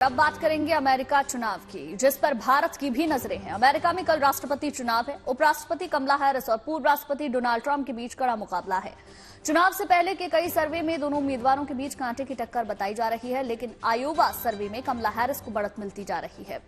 अब बात करेंगे अमेरिका चुनाव की, जिस पर भारत की भी नजरें हैं। अमेरिका में कल राष्ट्रपति चुनाव है। उपराष्ट्रपति कमला हैरिस और पूर्व राष्ट्रपति डोनाल्ड ट्रंप के बीच कड़ा मुकाबला है। चुनाव से पहले के कई सर्वे में दोनों उम्मीदवारों के बीच कांटे की टक्कर बताई जा रही है, लेकिन आयोवा सर्वे में कमला हैरिस को बढ़त मिलती जा रही है।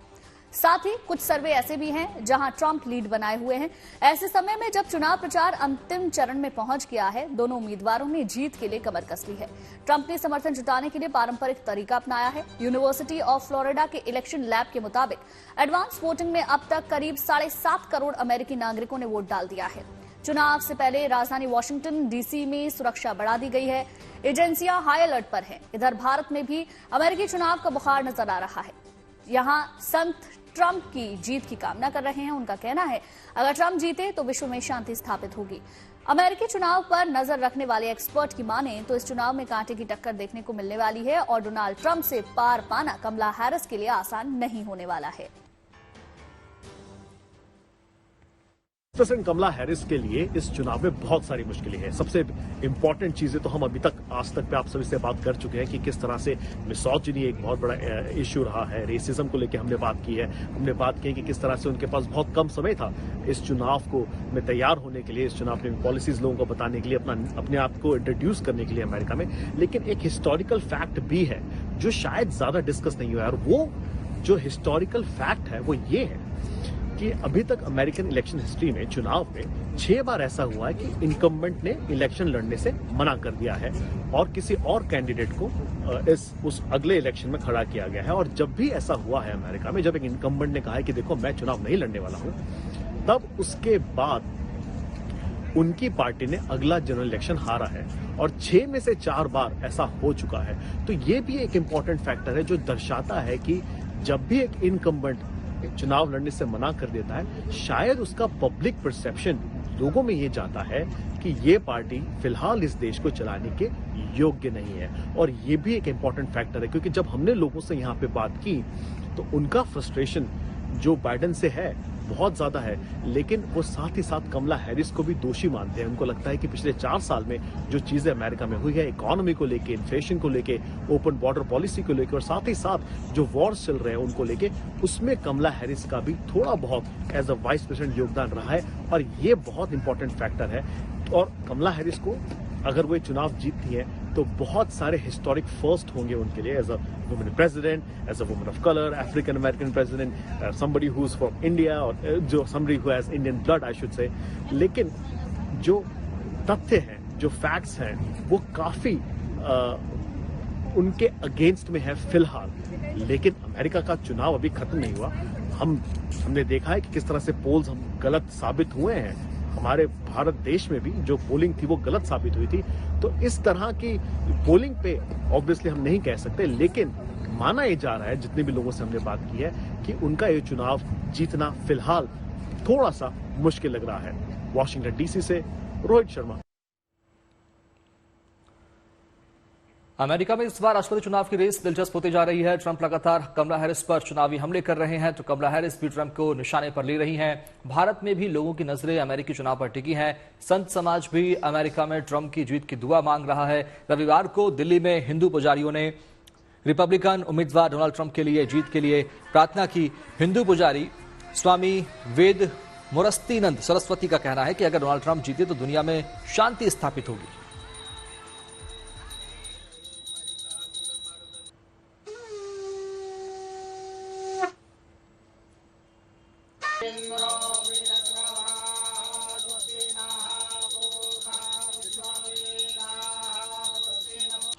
साथ ही कुछ सर्वे ऐसे भी हैं जहां ट्रंप लीड बनाए हुए हैं। ऐसे समय में जब चुनाव प्रचार अंतिम चरण में पहुंच गया है, दोनों उम्मीदवारों ने जीत के लिए कमर कस ली है। ट्रंप ने समर्थन जुटाने के लिए पारंपरिक तरीका अपनाया है। यूनिवर्सिटी ऑफ फ्लोरिडा के इलेक्शन लैब के मुताबिक एडवांस वोटिंग में अब तक करीब 7.5 करोड़ अमेरिकी नागरिकों ने वोट डाल दिया है। चुनाव से पहले राजधानी वॉशिंगटन डीसी में सुरक्षा बढ़ा दी गई है। एजेंसियां हाई अलर्ट पर हैं। इधर भारत में भी अमेरिकी चुनाव का बुखार नजर आ रहा है। यहां संत ट्रंप की जीत की कामना कर रहे हैं। उनका कहना है, अगर ट्रंप जीते तो विश्व में शांति स्थापित होगी। अमेरिकी चुनाव पर नजर रखने वाले एक्सपर्ट की माने तो इस चुनाव में कांटे की टक्कर देखने को मिलने वाली है और डोनाल्ड ट्रंप से पार पाना कमला हैरिस के लिए आसान नहीं होने वाला है। प्रेसिडेंट कमला हैरिस के लिए इस चुनाव में बहुत सारी मुश्किलें हैं। सबसे इंपॉर्टेंट चीजें तो हम अभी तक आज तक पे आप सभी से बात कर चुके हैं कि किस तरह से मिसोजिनी एक बहुत बड़ा इश्यू रहा है। रेसिज्म को लेकर हमने बात की है। हमने बात की कि किस तरह से उनके पास बहुत कम समय था इस चुनाव को में तैयार होने के लिए, इस चुनाव में पॉलिसीज लोगों को बताने के लिए, अपने आप को इंट्रोड्यूस करने के लिए अमेरिका में। लेकिन एक हिस्टोरिकल फैक्ट भी है जो शायद ज्यादा डिस्कस नहीं हुआ है, और वो जो हिस्टोरिकल फैक्ट है वो ये है कि अभी तक अमेरिकन इलेक्शन हिस्ट्री में चुनाव में 6 बार ऐसा हुआ है कि इनकम्बेंट ने इलेक्शन लड़ने से मना कर दिया है और किसी और कैंडिडेट को उस अगले इलेक्शन में खड़ा किया गया है। और जब भी ऐसा हुआ है अमेरिका में, जब एक इनकम्बेंट ने कहा है कि देखो मैं चुनाव नहीं लड़ने वाला हूं, तब उसके बाद उनकी पार्टी ने अगला जनरल इलेक्शन हारा है और 6 में से 4 बार ऐसा हो चुका है। तो ये भी एक इंपॉर्टेंट फैक्टर है जो दर्शाता है कि जब भी एक इनकम्बेंट चुनाव लड़ने से मना कर देता है, शायद उसका पब्लिक परसेप्शन लोगों में ये जाता है कि ये पार्टी फिलहाल इस देश को चलाने के योग्य नहीं है। और ये भी एक इंपॉर्टेंट फैक्टर है, क्योंकि जब हमने लोगों से यहाँ पे बात की तो उनका फ्रस्ट्रेशन जो बाइडेन से है बहुत ज्यादा है, लेकिन वो साथ ही साथ कमला हैरिस को भी दोषी मानते हैं। उनको लगता है कि पिछले 4 साल में जो चीजें अमेरिका में हुई है, इकोनॉमी को लेके, इन्फ्लेशन को लेके, ओपन बॉर्डर पॉलिसी को लेके, और साथ ही साथ जो वॉर्स चल रहे हैं उनको लेके, उसमें कमला हैरिस का भी थोड़ा बहुत एज अ वाइस प्रेसिडेंट योगदान रहा है। और ये बहुत इंपॉर्टेंट फैक्टर है। और कमला हैरिस को अगर वो चुनाव जीतती है तो बहुत सारे हिस्टोरिक फर्स्ट होंगे उनके लिए, as a women president, as a women of colour, African American president, somebody who is from India, और जो somebody who has Indian blood I should say. लेकिन जो तथ्य हैं, जो फैक्ट्स हैं, वो काफी उनके अगेंस्ट में है फिलहाल। लेकिन अमेरिका का चुनाव अभी खत्म नहीं हुआ। हमने देखा है कि किस तरह से पोल्स हम गलत साबित हुए हैं। हमारे भारत देश में भी जो पोलिंग थी वो गलत साबित हुई थी। तो इस तरह की पोलिंग पे ऑब्वियसली हम नहीं कह सकते, लेकिन माना ये जा रहा है, जितने भी लोगों से हमने बात की है, कि उनका ये चुनाव जीतना फिलहाल थोड़ा सा मुश्किल लग रहा है। वॉशिंगटन डीसी से रोहित शर्मा। अमेरिका में इस बार राष्ट्रपति चुनाव की रेस दिलचस्प होती जा रही है। ट्रंप लगातार कमला हैरिस पर चुनावी हमले कर रहे हैं, तो कमला हैरिस भी ट्रंप को निशाने पर ले रही हैं। भारत में भी लोगों की नजरें अमेरिकी चुनाव पर टिकी हैं। संत समाज भी अमेरिका में ट्रंप की जीत की दुआ मांग रहा है। रविवार को दिल्ली में हिंदू पुजारियों ने रिपब्लिकन उम्मीदवार डोनाल्ड ट्रंप के लिए जीत के लिए प्रार्थना की। हिंदू पुजारी स्वामी वेद मुरस्तीनंद सरस्वती का कहना है कि अगर डोनाल्ड ट्रंप जीते तो दुनिया में शांति स्थापित होगी।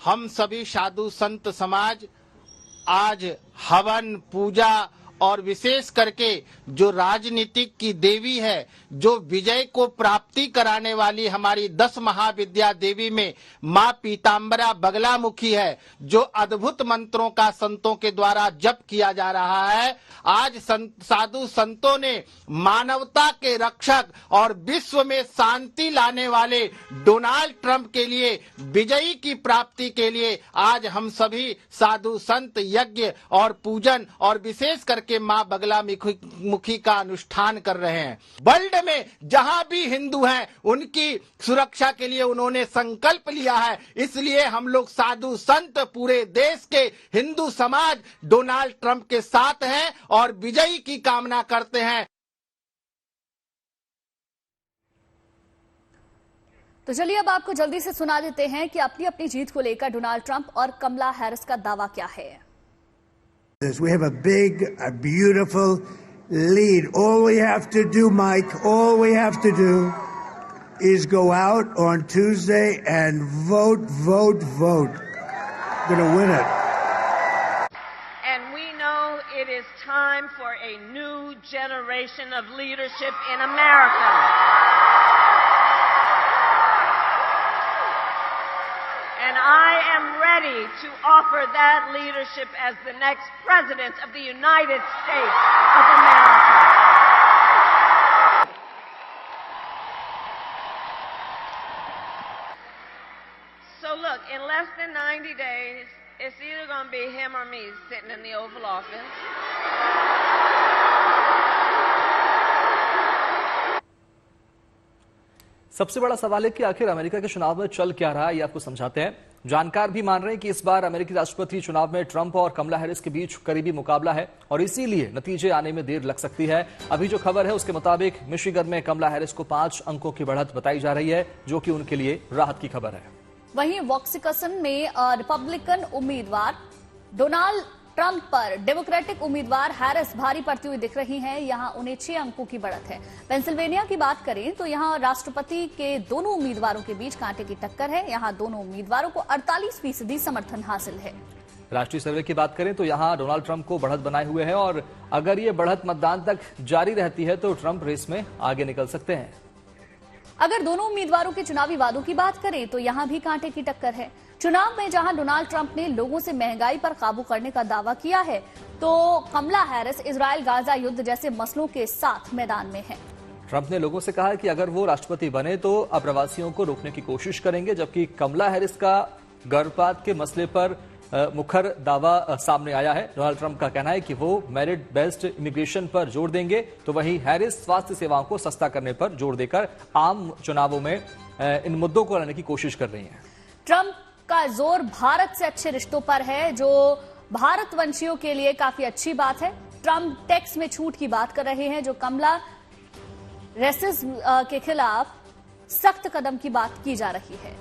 हम सभी साधु संत समाज आज हवन पूजा और विशेष करके जो राजनीतिक की देवी है, जो विजय को प्राप्ति कराने वाली हमारी 10 महाविद्या देवी में माँ पीताम्बरा बगलामुखी है, जो अद्भुत मंत्रों का संतों के द्वारा जप किया जा रहा है। आज साधु संतों ने मानवता के रक्षक और विश्व में शांति लाने वाले डोनाल्ड ट्रंप के लिए विजयी की प्राप्ति के लिए आज हम सभी साधु संत यज्ञ और पूजन और विशेष करके के माँ बगला मुखी का अनुष्ठान कर रहे हैं। वर्ल्ड में जहां भी हिंदू हैं उनकी सुरक्षा के लिए उन्होंने संकल्प लिया है। इसलिए हम लोग साधु संत पूरे देश के हिंदू समाज डोनाल्ड ट्रंप के साथ हैं और विजयी की कामना करते हैं। तो चलिए अब आपको जल्दी से सुना देते हैं कि अपनी अपनी जीत को लेकर डोनाल्ड ट्रंप और कमला हैरिस का दावा क्या है। We have a big, a beautiful lead. All we have to do, Mike, all we have to do is go out on Tuesday and vote, vote, vote. We're going to win it. And we know it is time for a new generation of leadership in America. And I am ready to offer that leadership as the next President of the United States of America. So look, in less than 90 days, it's either going to be him or me sitting in the Oval Office. सबसे बड़ा सवाल है कि आखिर America के चुनाव में चल क्या रहा है, ये आपको समझाते हैं। जानकार भी मान रहे हैं कि इस बार अमेरिकी राष्ट्रपति चुनाव में ट्रंप और कमला हैरिस के बीच करीबी मुकाबला है और इसीलिए नतीजे आने में देर लग सकती है। अभी जो खबर है उसके मुताबिक मिशिगन में कमला हैरिस को 5 अंकों की बढ़त बताई जा रही है, जो कि उनके लिए राहत की खबर है। वहीं वॉक्सिकसन में रिपब्लिकन उम्मीदवार डोनाल्ड ट्रंप पर डेमोक्रेटिक उम्मीदवार हैरिस भारी पड़ती हुई दिख रही हैं। यहां उन्हें 6 अंकों की बढ़त है। पेंसिल्वेनिया की बात करें तो यहां राष्ट्रपति के दोनों उम्मीदवारों के बीच कांटे की टक्कर है। यहां दोनों उम्मीदवारों को 48% समर्थन हासिल है। राष्ट्रीय सर्वे की बात करें तो यहां डोनाल्ड ट्रंप को बढ़त बनाए हुए है और अगर ये बढ़त मतदान तक जारी रहती है तो ट्रंप रेस में आगे निकल सकते हैं। अगर दोनों उम्मीदवारों के चुनावी वादों की बात करें तो यहां भी कांटे की टक्कर है। चुनाव में जहां डोनाल्ड ट्रंप ने लोगों से महंगाई पर काबू करने का दावा किया है, तो कमला हैरिस इजराइल गाजा युद्ध जैसे मसलों के साथ मैदान में है। ट्रंप ने लोगों से कहा है कि अगर वो राष्ट्रपति बने तो अप्रवासियों को रोकने की कोशिश करेंगे, जबकि कमला हैरिस का गर्भपात के मसले पर मुखर दावा सामने आया है। डोनाल्ड ट्रंप का कहना है कि वो मेरिट बेस्ड इमिग्रेशन पर जोर देंगे, तो वहीं हैरिस स्वास्थ्य सेवाओं को सस्ता करने पर जोर देकर आम चुनावों में इन मुद्दों को लाने की कोशिश कर रही हैं। ट्रंप का जोर भारत से अच्छे रिश्तों पर है, जो भारतवंशियों के लिए काफी अच्छी बात है। ट्रंप टैक्स में छूट की बात कर रहे हैं, जो कमला रेसिज्म के खिलाफ सख्त कदम की बात की जा रही है।